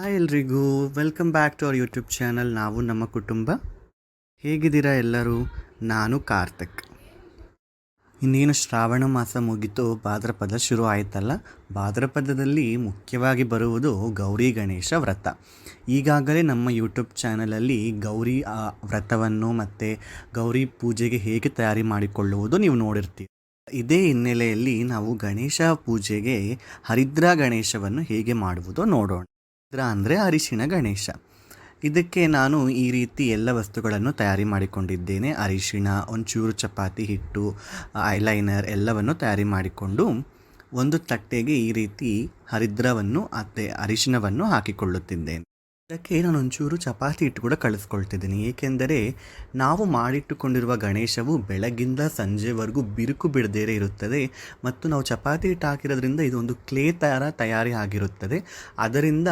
Hi ಎಲ್ರಿಗೂ, welcome back to our YouTube channel. ನಾವು ನಮ್ಮ ಕುಟುಂಬ. ಹೇಗಿದ್ದೀರಾ ಎಲ್ಲರೂ? ನಾನು ಕಾರ್ತಿಕ್. ಇನ್ನೇನು ಶ್ರಾವಣ ಮಾಸ ಮುಗಿತು, ಭಾದ್ರಪದ ಶುರು ಆಯ್ತಲ್ಲ. ಭಾದ್ರಪದದಲ್ಲಿ ಮುಖ್ಯವಾಗಿ ಬರುವುದು ಗೌರಿ ಗಣೇಶ ವ್ರತ. ಈಗಾಗಲೇ ನಮ್ಮ ಯೂಟ್ಯೂಬ್ ಚಾನಲಲ್ಲಿ ಗೌರಿ ವ್ರತವನ್ನು ಮತ್ತು ಗೌರಿ ಪೂಜೆಗೆ ಹೇಗೆ ತಯಾರಿ ಮಾಡಿಕೊಳ್ಳುವುದು ನೀವು ನೋಡಿರ್ತೀವಿ. ಇದೇ ಹಿನ್ನೆಲೆಯಲ್ಲಿ ನಾವು ಗಣೇಶ ಪೂಜೆಗೆ ಹರಿದ್ರ ಗಣೇಶವನ್ನು ಹೇಗೆ ಮಾಡುವುದೋ ನೋಡೋಣ. ಹರಿದ್ರ ಅಂದರೆ ಅರಿಶಿಣ ಗಣೇಶ. ಇದಕ್ಕೆ ನಾನು ಈ ರೀತಿ ಎಲ್ಲ ವಸ್ತುಗಳನ್ನು ತಯಾರಿ ಮಾಡಿಕೊಂಡಿದ್ದೇನೆ. ಅರಿಶಿಣ, ಒಂಚೂರು ಚಪಾತಿ ಹಿಟ್ಟು, ಐಲೈನರ್ ಎಲ್ಲವನ್ನು ತಯಾರಿ ಮಾಡಿಕೊಂಡು ಒಂದು ತಟ್ಟೆಗೆ ಈ ರೀತಿ ಹರಿದ್ರವನ್ನು ಮತ್ತು ಅರಿಶಿಣವನ್ನು ಹಾಕಿಕೊಳ್ಳುತ್ತಿದ್ದೇನೆ. ಇದಕ್ಕೆ ನಾನು ಒಂಚೂರು ಚಪಾತಿ ಹಿಟ್ಟು ಕೂಡ ಕಳಿಸ್ಕೊಳ್ತಿದ್ದೀನಿ. ಏಕೆಂದರೆ ನಾವು ಮಾಡಿಟ್ಟುಕೊಂಡಿರುವ ಗಣೇಶವು ಬೆಳಗ್ಗಿಂದ ಸಂಜೆವರೆಗೂ ಬಿರುಕು ಬಿಡದೇ ಇರುತ್ತದೆ ಮತ್ತು ನಾವು ಚಪಾತಿ ಹಿಟ್ಟು ಹಾಕಿರೋದ್ರಿಂದ ಇದೊಂದು ಕ್ಲೇ ತಯಾರಿ ಆಗಿರುತ್ತದೆ. ಅದರಿಂದ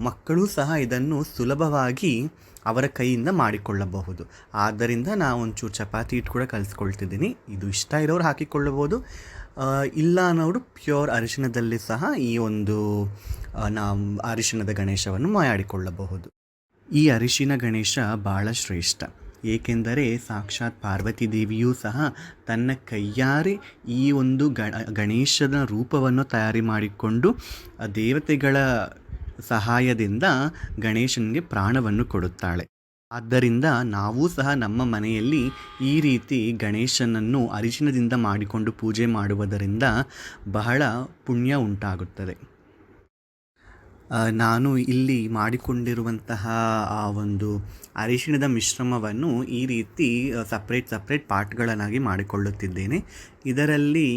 ಮಕ್ಕಳು ಸಹ ಇದನ್ನು ಸುಲಭವಾಗಿ ಅವರ ಕೈಯಿಂದ ಮಾಡಿಕೊಳ್ಳಬಹುದು. ಆದ್ದರಿಂದ ನಾನು ಒಂಚೂರು ಚಪಾತಿ ಹಿಟ್ಟು ಕೂಡ ಕಲಿಸ್ಕೊಳ್ತಿದ್ದೀನಿ. ಇದು ಇಷ್ಟ ಇರೋರು ಹಾಕಿಕೊಳ್ಳಬಹುದು, ಇಲ್ಲ ಅನ್ನೋರು ಪ್ಯೂರ್ ಅರಿಶಿಣದಲ್ಲಿ ಸಹ ಈ ಒಂದು ನಾವು ಅರಿಶಿಣದ ಗಣೇಶವನ್ನು ಮಾಡಿಕೊಳ್ಳಬಹುದು. ಈ ಅರಿಶಿಣ ಗಣೇಶ ಭಾಳ ಶ್ರೇಷ್ಠ. ಏಕೆಂದರೆ ಸಾಕ್ಷಾತ್ ಪಾರ್ವತಿ ದೇವಿಯೂ ಸಹ ತನ್ನ ಕೈಯಾರೆ ಈ ಒಂದು ಗಣೇಶನ ರೂಪವನ್ನು ತಯಾರಿ ಮಾಡಿಕೊಂಡು ದೇವತೆಗಳ ಸಹಾಯದಿಂದ ಗಣೇಶನಿಗೆ ಪ್ರಾಣವನ್ನು ಕೊಡುತ್ತಾಳೆ. ಆದ್ದರಿಂದ ನಾವೂ ಸಹ ನಮ್ಮ ಮನೆಯಲ್ಲಿ ಈ ರೀತಿ ಗಣೇಶನನ್ನು ಅರಿಶಿಣದಿಂದ ಮಾಡಿಕೊಂಡು ಪೂಜೆ ಮಾಡುವುದರಿಂದ ಬಹಳ ಪುಣ್ಯ ಉಂಟಾಗುತ್ತದೆ. ನಾನು ಇಲ್ಲಿ ಮಾಡಿಕೊಂಡಿರುವಂತಹ ಆ ಒಂದು ಅರಿಶಿಣದ ಮಿಶ್ರಮವನ್ನು ಈ ರೀತಿ ಸಪ್ರೇಟ್ ಪಾರ್ಟ್ಗಳನ್ನಾಗಿ ಮಾಡಿಕೊಳ್ಳುತ್ತಿದ್ದೇನೆ. ಇದರಲ್ಲಿ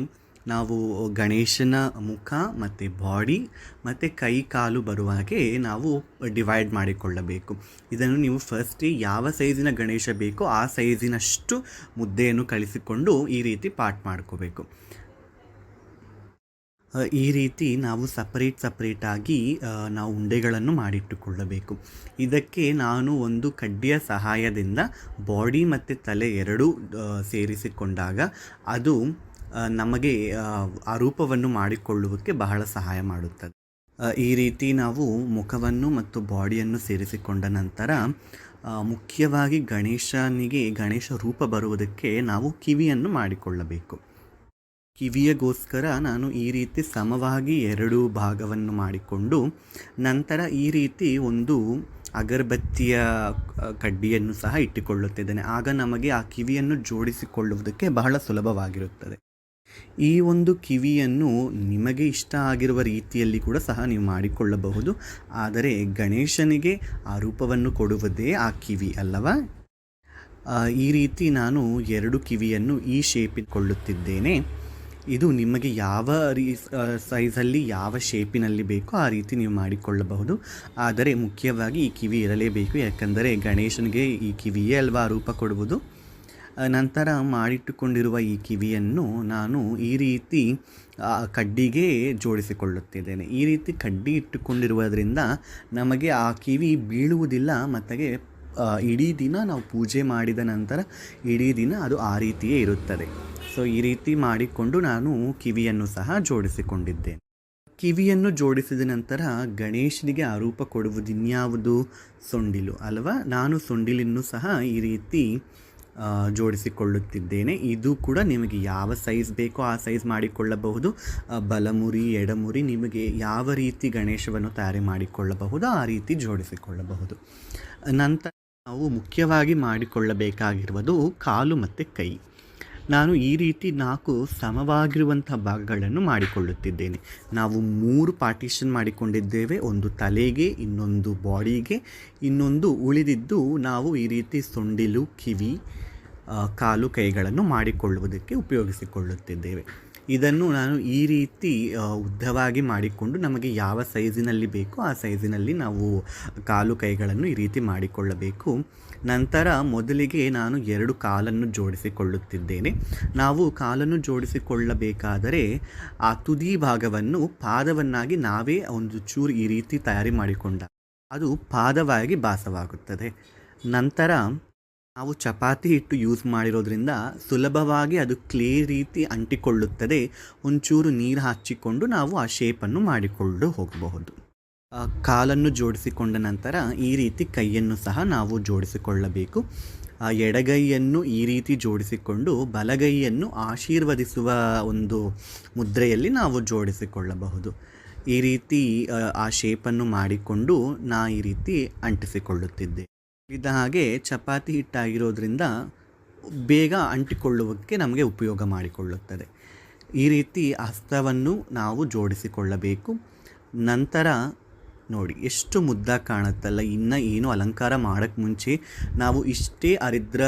ನಾವು ಗಣೇಶನ ಮುಖ ಮತ್ತು ಬಾಡಿ ಮತ್ತು ಕೈ ಕಾಲು ಬರುವ ಹಾಗೆ ನಾವು ಡಿವೈಡ್ ಮಾಡಿಕೊಳ್ಳಬೇಕು. ಇದನ್ನು ನೀವು ಫಸ್ಟೇ ಯಾವ ಸೈಜಿನ ಗಣೇಶ ಬೇಕೋ ಆ ಸೈಜಿನಷ್ಟು ಮುದ್ದೆಯನ್ನು ಕಲಿಸಿಕೊಂಡು ಈ ರೀತಿ ಪಾರ್ಟ್ ಮಾಡ್ಕೋಬೇಕು. ಈ ರೀತಿ ನಾವು ಸಪ್ರೇಟಾಗಿ ನಾವು ಉಂಡೆಗಳನ್ನು ಮಾಡಿಟ್ಟುಕೊಳ್ಳಬೇಕು. ಇದಕ್ಕೆ ನಾನು ಒಂದು ಕಡ್ಡಿಯ ಸಹಾಯದಿಂದ ಬಾಡಿ ಮತ್ತು ತಲೆ ಎರಡೂ ಸೇರಿಸಿಕೊಂಡಾಗ ಅದು ನಮಗೆ ಆ ರೂಪವನ್ನು ಮಾಡಿಕೊಳ್ಳುವುದಕ್ಕೆ ಬಹಳ ಸಹಾಯ ಮಾಡುತ್ತದೆ. ಈ ರೀತಿ ನಾವು ಮುಖವನ್ನು ಮತ್ತು ಬಾಡಿಯನ್ನು ಸೇರಿಸಿಕೊಂಡ ನಂತರ ಮುಖ್ಯವಾಗಿ ಗಣೇಶ ರೂಪ ಬರುವುದಕ್ಕೆ ನಾವು ಕಿವಿಯನ್ನು ಮಾಡಿಕೊಳ್ಳಬೇಕು. ಕಿವಿಯಗೋಸ್ಕರ ನಾನು ಈ ರೀತಿ ಸಮವಾಗಿ ಎರಡು ಭಾಗವನ್ನು ಮಾಡಿಕೊಂಡು ನಂತರ ಈ ರೀತಿ ಒಂದು ಅಗರಬತ್ತಿಯ ಕಡ್ಡಿಯನ್ನು ಸಹ ಇಟ್ಟುಕೊಳ್ಳುತ್ತಿದ್ದೇನೆ. ಆಗ ನಮಗೆ ಆ ಕಿವಿಯನ್ನು ಜೋಡಿಸಿಕೊಳ್ಳುವುದಕ್ಕೆ ಬಹಳ ಸುಲಭವಾಗಿರುತ್ತದೆ. ಈ ಒಂದು ಕಿವಿಯನ್ನು ನಿಮಗೆ ಇಷ್ಟ ಆಗಿರುವ ರೀತಿಯಲ್ಲಿ ಕೂಡ ಸಹ ನೀವು ಮಾಡಿಕೊಳ್ಳಬಹುದು. ಆದರೆ ಗಣೇಶನಿಗೆ ಆ ರೂಪವನ್ನು ಕೊಡುವುದೇ ಆ ಕಿವಿ ಅಲ್ಲವಾ? ಈ ರೀತಿ ನಾನು ಎರಡು ಕಿವಿಯನ್ನು ಈ ಶೇಪಿಕೊಳ್ಳುತ್ತಿದ್ದೇನೆ. ಇದು ನಿಮಗೆ ಯಾವ ಸೈಜಲ್ಲಿ ಯಾವ ಶೇಪಿನಲ್ಲಿ ಬೇಕೋ ಆ ರೀತಿ ನೀವು ಮಾಡಿಕೊಳ್ಳಬಹುದು. ಆದರೆ ಮುಖ್ಯವಾಗಿ ಈ ಕಿವಿ ಇರಲೇಬೇಕು, ಯಾಕಂದರೆ ಗಣೇಶನಿಗೆ ಈ ಕಿವಿಯೇ ಅಲ್ವಾ ರೂಪ ಕೊಡುವುದು. ನಂತರ ಮಾಡಿಟ್ಟುಕೊಂಡಿರುವ ಈ ಕಿವಿಯನ್ನು ನಾನು ಈ ರೀತಿ ಕಡ್ಡಿಗೆ ಜೋಡಿಸಿಕೊಳ್ಳುತ್ತಿದ್ದೇನೆ. ಈ ರೀತಿ ಕಡ್ಡಿ ಇಟ್ಟುಕೊಂಡಿರುವುದರಿಂದ ನಮಗೆ ಆ ಕಿವಿ ಬೀಳುವುದಿಲ್ಲ ಮತ್ತು ಇಡೀ ದಿನ ನಾವು ಪೂಜೆ ಮಾಡಿದ ನಂತರ ಇಡೀ ದಿನ ಅದು ಆ ರೀತಿಯೇ ಇರುತ್ತದೆ. ಸೊ ಈ ರೀತಿ ಮಾಡಿಕೊಂಡು ನಾನು ಕಿವಿಯನ್ನು ಸಹ ಜೋಡಿಸಿಕೊಂಡಿದ್ದೇನೆ. ಕಿವಿಯನ್ನು ಜೋಡಿಸಿದ ನಂತರ ಗಣೇಶನಿಗೆ ಆ ರೂಪ ಕೊಡುವುದಿನ್ಯಾವುದು? ಸೊಂಡಿಲು ಅಲ್ವಾ? ನಾನು ಸೊಂಡಿಲನ್ನು ಸಹ ಈ ರೀತಿ ಜೋಡಿಸಿಕೊಳ್ಳುತ್ತಿದ್ದೇನೆ. ಇದು ಕೂಡ ನಿಮಗೆ ಯಾವ ಸೈಜ್ ಬೇಕೋ ಆ ಸೈಜ್ ಮಾಡಿಕೊಳ್ಳಬಹುದು. ಬಲಮುರಿ, ಎಡಮುರಿ, ನಿಮಗೆ ಯಾವ ರೀತಿ ಗಣೇಶವನ್ನು ತಯಾರಿ ಮಾಡಿಕೊಳ್ಳಬಹುದು ಆ ರೀತಿ ಜೋಡಿಸಿಕೊಳ್ಳಬಹುದು. ನಂತರ ನಾವು ಮುಖ್ಯವಾಗಿ ಮಾಡಿಕೊಳ್ಳಬೇಕಾಗಿರುವುದು ಕಾಲು ಮತ್ತು ಕೈ. ನಾನು ಈ ರೀತಿ 4 ಸಮವಾಗಿರುವಂಥ ಭಾಗಗಳನ್ನು ಮಾಡಿಕೊಳ್ಳುತ್ತಿದ್ದೇನೆ. ನಾವು 3 ಪಾರ್ಟಿಷನ್ ಮಾಡಿಕೊಂಡಿದ್ದೇವೆ. ಒಂದು ತಲೆಗೆ, ಇನ್ನೊಂದು ಬಾಡಿಗೆ, ಇನ್ನೊಂದು ಉಳಿದಿದ್ದು ನಾವು ಈ ರೀತಿ ಸೊಂಡಿಲು, ಕಿವಿ, ಕಾಲು, ಕೈಗಳನ್ನು ಮಾಡಿಕೊಳ್ಳುವುದಕ್ಕೆ ಉಪಯೋಗಿಸಿಕೊಳ್ಳುತ್ತಿದ್ದೇವೆ. ಇದನ್ನು ನಾನು ಈ ರೀತಿ ಉದ್ದವಾಗಿ ಮಾಡಿಕೊಂಡು ನಮಗೆ ಯಾವ ಸೈಜಿನಲ್ಲಿ ಬೇಕೋ ಆ ಸೈಜಿನಲ್ಲಿ ನಾವು ಕಾಲು ಕೈಗಳನ್ನು ಈ ರೀತಿ ಮಾಡಿಕೊಳ್ಳಬೇಕು. ನಂತರ ಮೊದಲಿಗೆ ನಾನು 2 ಕಾಲನ್ನು ಜೋಡಿಸಿಕೊಳ್ಳುತ್ತಿದ್ದೇನೆ. ನಾವು ಕಾಲನ್ನು ಜೋಡಿಸಿಕೊಳ್ಳಬೇಕಾದರೆ ಆ ತುದಿ ಭಾಗವನ್ನು ಪಾದವನ್ನಾಗಿ ನಾವೇ ಒಂದು ಚೂರು ಈ ರೀತಿ ತಯಾರಿ ಮಾಡಿಕೊಂಡ ಅದು ಪಾದವಾಗಿ ಭಾಸವಾಗುತ್ತದೆ. ನಂತರ ನಾವು ಚಪಾತಿ ಹಿಟ್ಟು ಯೂಸ್ ಮಾಡಿರೋದ್ರಿಂದ ಸುಲಭವಾಗಿ ಅದು ಕ್ಲೇ ರೀತಿ ಅಂಟಿಕೊಳ್ಳುತ್ತದೆ. ಒಂಚೂರು ನೀರು ಹಚ್ಚಿಕೊಂಡು ನಾವು ಆ ಶೇಪನ್ನು ಮಾಡಿಕೊಂಡು ಹೋಗಬಹುದು. ಕಾಲನ್ನು ಜೋಡಿಸಿಕೊಂಡ ನಂತರ ಈ ರೀತಿ ಕೈಯನ್ನು ಸಹ ನಾವು ಜೋಡಿಸಿಕೊಳ್ಳಬೇಕು. ಎಡಗೈಯನ್ನು ಈ ರೀತಿ ಜೋಡಿಸಿಕೊಂಡು ಬಲಗೈಯನ್ನು ಆಶೀರ್ವದಿಸುವ ಒಂದು ಮುದ್ರೆಯಲ್ಲಿ ನಾವು ಜೋಡಿಸಿಕೊಳ್ಳಬಹುದು. ಈ ರೀತಿ ಆ ಶೇಪನ್ನು ಮಾಡಿಕೊಂಡು ಈ ರೀತಿ ಅಂಟಿಸಿಕೊಳ್ಳುತ್ತಿದ್ದೆ. ಇದ ಹಾಗೆ ಚಪಾತಿ ಹಿಟ್ಟಾಗಿರೋದ್ರಿಂದ ಬೇಗ ಅಂಟಿಕೊಳ್ಳುವುದಕ್ಕೆ ನಮಗೆ ಉಪಯೋಗ ಮಾಡಿಕೊಳ್ಳುತ್ತದೆ. ಈ ರೀತಿ ಹಸ್ತವನ್ನು ನಾವು ಜೋಡಿಸಿಕೊಳ್ಳಬೇಕು. ನಂತರ ನೋಡಿ ಎಷ್ಟು ಮುದ್ದಾಗಿ ಕಾಣುತ್ತಲ್ಲ. ಇನ್ನು ಏನು ಅಲಂಕಾರ ಮಾಡೋಕ್ಕೆ ಮುಂಚೆ ನಾವು ಇಷ್ಟೇ ಹರಿದ್ರ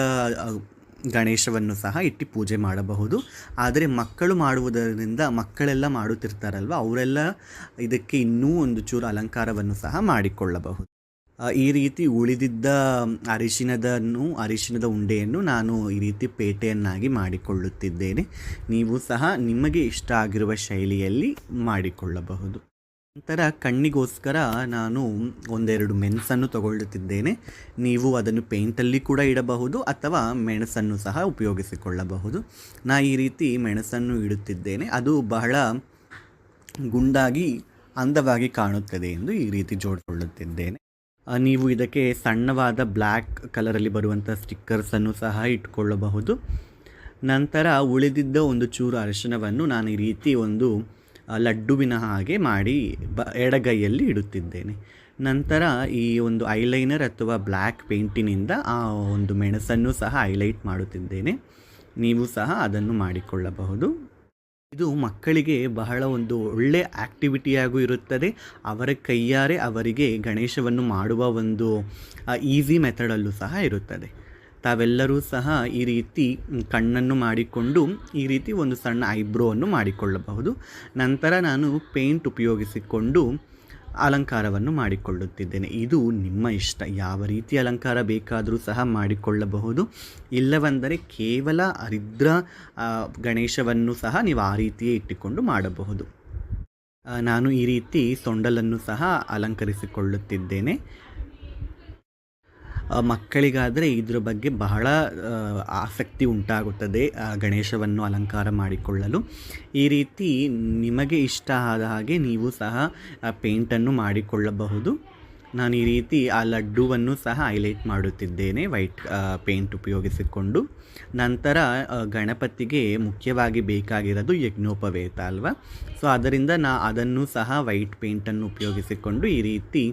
ಗಣೇಶವನ್ನು ಸಹ ಇಟ್ಟು ಪೂಜೆ ಮಾಡಬಹುದು. ಆದರೆ ಮಕ್ಕಳು ಮಾಡುವುದರಿಂದ ಮಕ್ಕಳೆಲ್ಲ ಮಾಡುತ್ತಿರ್ತಾರಲ್ವ, ಅವರೆಲ್ಲ ಇದಕ್ಕೆ ಇನ್ನೂ ಒಂದು ಚೂರು ಅಲಂಕಾರವನ್ನು ಸಹ ಮಾಡಿಕೊಳ್ಳಬಹುದು. ಈ ರೀತಿ ಉಳಿದಿದ್ದ ಅರಿಶಿಣದ ಉಂಡೆಯನ್ನು ನಾನು ಈ ರೀತಿ ಪೇಟೆಯನ್ನಾಗಿ ಮಾಡಿಕೊಳ್ಳುತ್ತಿದ್ದೇನೆ. ನೀವು ಸಹ ನಿಮಗೆ ಇಷ್ಟ ಆಗಿರುವ ಶೈಲಿಯಲ್ಲಿ ಮಾಡಿಕೊಳ್ಳಬಹುದು. ನಂತರ ಕಣ್ಣಿಗೋಸ್ಕರ ನಾನು ಒಂದೆರಡು ಮೆಣಸನ್ನು ತಗೊಳ್ಳುತ್ತಿದ್ದೇನೆ. ನೀವು ಅದನ್ನು ಪೇಂಟಲ್ಲಿ ಕೂಡ ಇಡಬಹುದು ಅಥವಾ ಮೆಣಸನ್ನು ಸಹ ಉಪಯೋಗಿಸಿಕೊಳ್ಳಬಹುದು. ಈ ರೀತಿ ಮೆಣಸನ್ನು ಇಡುತ್ತಿದ್ದೇನೆ. ಅದು ಬಹಳ ಗುಂಡಾಗಿ ಅಂದವಾಗಿ ಕಾಣುತ್ತದೆ ಎಂದು ಈ ರೀತಿ ಜೋಡಿಸಿಕೊಳ್ಳುತ್ತಿದ್ದೇನೆ. ನೀವು ಇದಕ್ಕೆ ಸಣ್ಣವಾದ ಬ್ಲ್ಯಾಕ್ ಕಲರಲ್ಲಿ ಬರುವಂಥ ಸ್ಟಿಕ್ಕರ್ಸನ್ನು ಸಹ ಇಟ್ಕೊಳ್ಳಬಹುದು. ನಂತರ ಉಳಿದಿದ್ದ ಒಂದು ಚೂರು ಅರಿಶಿಣವನ್ನು ನಾನು ಈ ರೀತಿ ಒಂದು ಲಡ್ಡುವಿನ ಹಾಗೆ ಮಾಡಿ ಎಡಗೈಯಲ್ಲಿ ಇಡುತ್ತಿದ್ದೇನೆ. ನಂತರ ಈ ಒಂದು ಐಲೈನರ್ ಅಥವಾ ಬ್ಲ್ಯಾಕ್ ಪೇಂಟಿನಿಂದ ಆ ಒಂದು ಮೆಣಸನ್ನು ಸಹ ಹೈಲೈಟ್ ಮಾಡುತ್ತಿದ್ದೇನೆ. ನೀವು ಸಹ ಅದನ್ನು ಮಾಡಿಕೊಳ್ಳಬಹುದು. ಇದು ಮಕ್ಕಳಿಗೆ ಬಹಳ ಒಂದು ಒಳ್ಳೆಯ ಆ್ಯಕ್ಟಿವಿಟಿಯಾಗೂ ಇರುತ್ತದೆ. ಅವರ ಕೈಯಾರೆ ಅವರಿಗೆ ಗಣೇಶವನ್ನು ಮಾಡುವ ಒಂದು ಈಸಿ ಮೆಥಡಲ್ಲೂ ಸಹ ಇರುತ್ತದೆ. ತಾವೆಲ್ಲರೂ ಸಹ ಈ ರೀತಿ ಕಣ್ಣನ್ನು ಮಾಡಿಕೊಂಡು ಈ ರೀತಿ ಒಂದು ಸಣ್ಣ ಐಬ್ರೋವನ್ನು ಮಾಡಿಕೊಳ್ಳಬಹುದು. ನಂತರ ನಾನು ಪೇಂಟ್ ಉಪಯೋಗಿಸಿಕೊಂಡು ಅಲಂಕಾರವನ್ನು ಮಾಡಿಕೊಳ್ಳುತ್ತಿದ್ದೇನೆ. ಇದು ನಿಮ್ಮ ಇಷ್ಟ, ಯಾವ ರೀತಿ ಅಲಂಕಾರ ಬೇಕಾದರೂ ಸಹ ಮಾಡಿಕೊಳ್ಳಬಹುದು. ಇಲ್ಲವೆಂದರೆ ಕೇವಲ ಹರಿದ್ರ ಗಣೇಶವನ್ನು ಸಹ ನೀವು ಆ ರೀತಿಯೇ ಇಟ್ಟುಕೊಂಡು ಮಾಡಬಹುದು. ನಾನು ಈ ರೀತಿ ಸೊಂಡಲನ್ನು ಸಹ ಅಲಂಕರಿಸಿಕೊಳ್ಳುತ್ತಿದ್ದೇನೆ. ಮಕ್ಕಳಿಗಾದರೆ ಇದರ ಬಗ್ಗೆ ಬಹಳ ಆಸಕ್ತಿ ಉಂಟಾಗುತ್ತದೆ ಗಣೇಶವನ್ನು ಅಲಂಕಾರ ಮಾಡಿಕೊಳ್ಳಲು. ಈ ರೀತಿ ನಿಮಗೆ ಇಷ್ಟ ಆದ ಹಾಗೆ ನೀವು ಸಹ ಪೇಂಟನ್ನು ಮಾಡಿಕೊಳ್ಳಬಹುದು. ನಾನು ಈ ರೀತಿ ಆ ಲಡ್ಡುವನ್ನು ಸಹ ಹೈಲೈಟ್ ಮಾಡುತ್ತಿದ್ದೇನೆ ವೈಟ್ ಪೇಂಟ್ ಉಪಯೋಗಿಸಿಕೊಂಡು. ನಂತರ ಗಣಪತಿಗೆ ಮುಖ್ಯವಾಗಿ ಬೇಕಾಗಿರೋದು ಯಜ್ಞೋಪವೇತ ಅಲ್ವಾ. ಸೊ ಅದರಿಂದ ಅದನ್ನು ಸಹ ವೈಟ್ ಪೇಂಟನ್ನು ಉಪಯೋಗಿಸಿಕೊಂಡು ಈ ರೀತಿ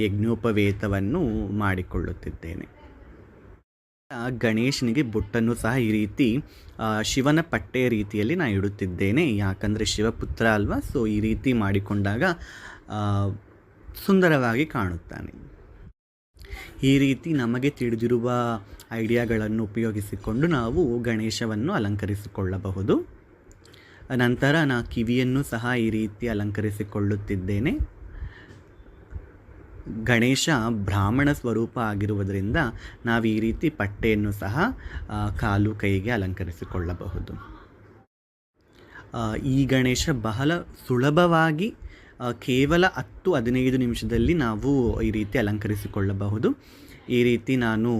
ಯಜ್ಞೋಪವೇತವನ್ನು ಮಾಡಿಕೊಳ್ಳುತ್ತಿದ್ದೇನೆ. ಗಣೇಶನಿಗೆ ಬೊಟ್ಟನ್ನು ಸಹ ಈ ರೀತಿ ಶಿವನ ಪಟ್ಟೆಯ ರೀತಿಯಲ್ಲಿ ನಾನು ಇಡುತ್ತಿದ್ದೇನೆ. ಯಾಕಂದರೆ ಶಿವಪುತ್ರ ಅಲ್ವಾ. ಸೊ ಈ ರೀತಿ ಮಾಡಿಕೊಂಡಾಗ ಸುಂದರವಾಗಿ ಕಾಣುತ್ತಾನೆ. ಈ ರೀತಿ ನಮಗೆ ತಿಳಿದಿರುವ ಐಡಿಯಾಗಳನ್ನು ಉಪಯೋಗಿಸಿಕೊಂಡು ನಾವು ಗಣೇಶವನ್ನು ಅಲಂಕರಿಸಿಕೊಳ್ಳಬಹುದು. ನಂತರ ಕಿವಿಯನ್ನು ಸಹ ಈ ರೀತಿ ಅಲಂಕರಿಸಿಕೊಳ್ಳುತ್ತಿದ್ದೇನೆ. ಗಣೇಶ ಬ್ರಾಹ್ಮಣ ಸ್ವರೂಪ ಆಗಿರುವುದರಿಂದ ನಾವು ಈ ರೀತಿ ಪಟ್ಟೆಯನ್ನು ಸಹ ಕಾಲು ಕೈಗೆ ಅಲಂಕರಿಸಿಕೊಳ್ಳಬಹುದು. ಈ ಗಣೇಶ ಬಹಳ ಸುಲಭವಾಗಿ ಕೇವಲ 10-15 ನಿಮಿಷದಲ್ಲಿ ನಾವು ಈ ರೀತಿ ಅಲಂಕರಿಸಿಕೊಳ್ಳಬಹುದು. ಈ ರೀತಿ ನಾನು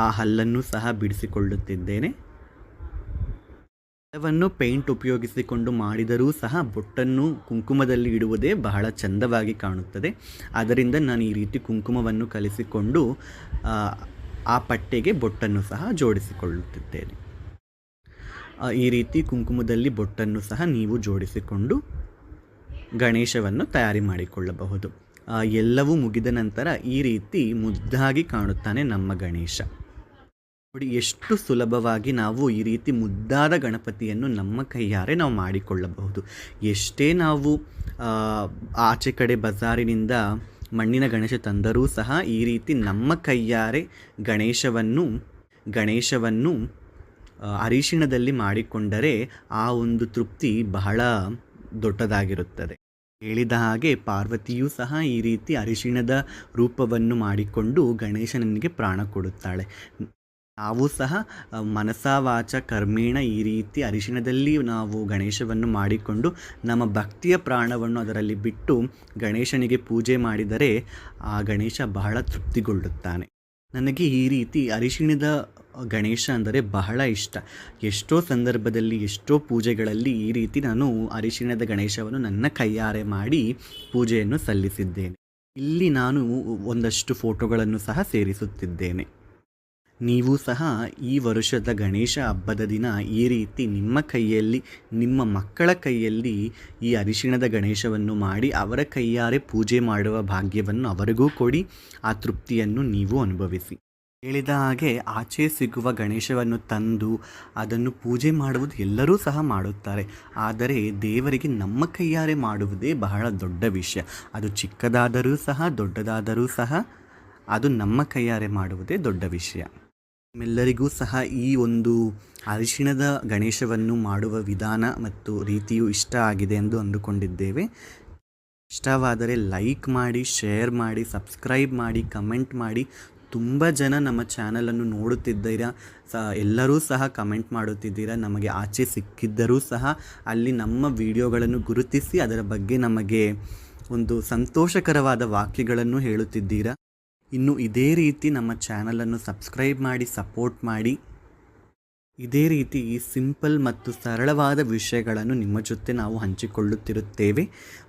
ಆ ಹಲ್ಲನ್ನು ಸಹ ಬಿಡಿಸಿಕೊಳ್ಳುತ್ತಿದ್ದೇನೆ. ಎಲ್ಲವನ್ನು ಪೇಂಟ್ ಉಪಯೋಗಿಸಿಕೊಂಡು ಮಾಡಿದರೂ ಸಹ ಬೊಟ್ಟನ್ನು ಕುಂಕುಮದಲ್ಲಿ ಇಡುವುದೇ ಬಹಳ ಚಂದವಾಗಿ ಕಾಣುತ್ತದೆ. ಆದ್ದರಿಂದ ನಾನು ಈ ರೀತಿ ಕುಂಕುಮವನ್ನು ಕಲಿಸಿಕೊಂಡು ಆ ಪಟ್ಟೆಗೆ ಬೊಟ್ಟನ್ನು ಸಹ ಜೋಡಿಸಿಕೊಳ್ಳುತ್ತಿದ್ದೇನೆ. ಈ ರೀತಿ ಕುಂಕುಮದಲ್ಲಿ ಬೊಟ್ಟನ್ನು ಸಹ ನೀವು ಜೋಡಿಸಿಕೊಂಡು ಗಣೇಶವನ್ನು ತಯಾರಿ ಮಾಡಿಕೊಳ್ಳಬಹುದು. ಎಲ್ಲವೂ ಮುಗಿದ ನಂತರ ಈ ರೀತಿ ಮುದ್ದಾಗಿ ಕಾಣುತ್ತಾನೆ ನಮ್ಮ ಗಣೇಶ. ನೋಡಿ ಎಷ್ಟು ಸುಲಭವಾಗಿ ನಾವು ಈ ರೀತಿ ಮುದ್ದಾದ ಗಣಪತಿಯನ್ನು ನಮ್ಮ ಕೈಯಾರೆ ನಾವು ಮಾಡಿಕೊಳ್ಳಬಹುದು. ಎಷ್ಟೇ ನಾವು ಆಚೆ ಕಡೆ ಬಜಾರಿನಿಂದ ಮಣ್ಣಿನ ಗಣೇಶ ತಂದರೂ ಸಹ ಈ ರೀತಿ ನಮ್ಮ ಕೈಯಾರೆ ಗಣೇಶವನ್ನು ಅರಿಶಿಣದಲ್ಲಿ ಮಾಡಿಕೊಂಡರೆ ಆ ಒಂದು ತೃಪ್ತಿ ಬಹಳ ದೊಡ್ಡದಾಗಿರುತ್ತದೆ. ಹೇಳಿದ ಹಾಗೆ ಪಾರ್ವತಿಯೂ ಸಹ ಈ ರೀತಿ ಅರಿಶಿಣದ ರೂಪವನ್ನು ಮಾಡಿಕೊಂಡು ಗಣೇಶನಿಗೆ ಪ್ರಾಣ ಕೊಡುತ್ತಾಳೆ. ನಾವು ಸಹ ಮನಸ ವಾಚ ಕರ್ಮೇಣ ಈ ರೀತಿ ಅರಿಶಿಣದಲ್ಲಿ ನಾವು ಗಣೇಶವನ್ನು ಮಾಡಿಕೊಂಡು ನಮ್ಮ ಭಕ್ತಿಯ ಪ್ರಾಣವನ್ನು ಅದರಲ್ಲಿ ಬಿಟ್ಟು ಗಣೇಶನಿಗೆ ಪೂಜೆ ಮಾಡಿದರೆ ಆ ಗಣೇಶ ಬಹಳ ತೃಪ್ತಿಗೊಳ್ಳುತ್ತಾನೆ. ನನಗೆ ಈ ರೀತಿ ಅರಿಶಿಣದ ಗಣೇಶ ಅಂದರೆ ಬಹಳ ಇಷ್ಟ. ಎಷ್ಟೋ ಸಂದರ್ಭದಲ್ಲಿ, ಎಷ್ಟೋ ಪೂಜೆಗಳಲ್ಲಿ ಈ ರೀತಿ ನಾನು ಅರಿಶಿಣದ ಗಣೇಶವನ್ನು ನನ್ನ ಕೈಯಾರೆ ಮಾಡಿ ಪೂಜೆಯನ್ನು ಸಲ್ಲಿಸಿದ್ದೇನೆ. ಇಲ್ಲಿ ನಾನು ಒಂದಷ್ಟು ಫೋಟೋಗಳನ್ನು ಸಹ ಸೇರಿಸುತ್ತಿದ್ದೇನೆ. ನೀವು ಸಹ ಈ ವರ್ಷದ ಗಣೇಶ ಹಬ್ಬದ ದಿನ ಈ ರೀತಿ ನಿಮ್ಮ ಕೈಯಲ್ಲಿ, ನಿಮ್ಮ ಮಕ್ಕಳ ಕೈಯಲ್ಲಿ ಈ ಅರಿಶಿಣದ ಗಣೇಶವನ್ನು ಮಾಡಿ ಅವರ ಕೈಯಾರೆ ಪೂಜೆ ಮಾಡುವ ಭಾಗ್ಯವನ್ನು ಅವರಿಗೂ ಕೊಡಿ. ಆ ತೃಪ್ತಿಯನ್ನು ನೀವು ಅನುಭವಿಸಿ. ಹೇಳಿದ ಹಾಗೆ ಆಚೆ ಸಿಗುವ ಗಣೇಶವನ್ನು ತಂದು ಅದನ್ನು ಪೂಜೆ ಮಾಡುವುದು ಎಲ್ಲರೂ ಸಹ ಮಾಡುತ್ತಾರೆ. ಆದರೆ ದೇವರಿಗೆ ನಮ್ಮ ಕೈಯಾರೆ ಮಾಡುವುದೇ ಬಹಳ ದೊಡ್ಡ ವಿಷಯ. ಅದು ಚಿಕ್ಕದಾದರೂ ಸಹ, ದೊಡ್ಡದಾದರೂ ಸಹ ಅದು ನಮ್ಮ ಕೈಯಾರೆ ಮಾಡುವುದೇ ದೊಡ್ಡ ವಿಷಯ. ನಿಮ್ಮೆಲ್ಲರಿಗೂ ಸಹ ಈ ಒಂದು ಅರಿಶಿಣದ ಗಣೇಶವನ್ನು ಮಾಡುವ ವಿಧಾನ ಮತ್ತು ರೀತಿಯು ಇಷ್ಟ ಆಗಿದೆ ಎಂದು ಅಂದುಕೊಂಡಿದ್ದೇವೆ. ಇಷ್ಟವಾದರೆ ಲೈಕ್ ಮಾಡಿ, ಶೇರ್ ಮಾಡಿ, ಸಬ್ಸ್ಕ್ರೈಬ್ ಮಾಡಿ, ಕಮೆಂಟ್ ಮಾಡಿ. ತುಂಬ ಜನ ನಮ್ಮ ಚಾನಲನ್ನು ನೋಡುತ್ತಿದ್ದೀರಾ, ಎಲ್ಲರೂ ಸಹ ಕಮೆಂಟ್ ಮಾಡುತ್ತಿದ್ದೀರಾ. ನಮಗೆ ಆಚೆ ಸಿಕ್ಕಿದ್ದರೂ ಸಹ ಅಲ್ಲಿ ನಮ್ಮ ವಿಡಿಯೋಗಳನ್ನು ಗುರುತಿಸಿ ಅದರ ಬಗ್ಗೆ ನಮಗೆ ಒಂದು ಸಂತೋಷಕರವಾದ ವಾಕ್ಯಗಳನ್ನು ಹೇಳುತ್ತಿದ್ದೀರಾ. ಇನ್ನು ಇದೇ ರೀತಿ ನಮ್ಮ ಚಾನಲನ್ನು ಸಬ್ಸ್ಕ್ರೈಬ್ ಮಾಡಿ, ಸಪೋರ್ಟ್ ಮಾಡಿ. ಇದೇ ರೀತಿ ಸಿಂಪಲ್ ಮತ್ತು ಸರಳವಾದ ವಿಷಯಗಳನ್ನು ನಿಮ್ಮ ಜೊತೆ ನಾವು ಹಂಚಿಕೊಳ್ಳುತ್ತಿರುತ್ತೇವೆ.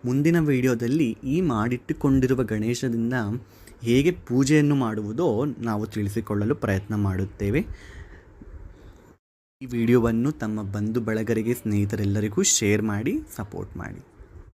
ಮುಂದಿನ ವಿಡಿಯೋದಲ್ಲಿ ಈ ಮಾಡಿಟ್ಟುಕೊಂಡಿರುವ ಗಣೇಶದಿಂದ ಹೇಗೆ ಪೂಜೆಯನ್ನು ಮಾಡುವುದೋ ನಾವು ತಿಳಿಸಿಕೊಳ್ಳಲು ಪ್ರಯತ್ನ ಮಾಡುತ್ತೇವೆ. ಈ ವಿಡಿಯೋವನ್ನು ತಮ್ಮ ಬಂಧು ಬಳಗರಿಗೆ, ಸ್ನೇಹಿತರೆಲ್ಲರಿಗೂ ಶೇರ್ ಮಾಡಿ, ಸಪೋರ್ಟ್ ಮಾಡಿ.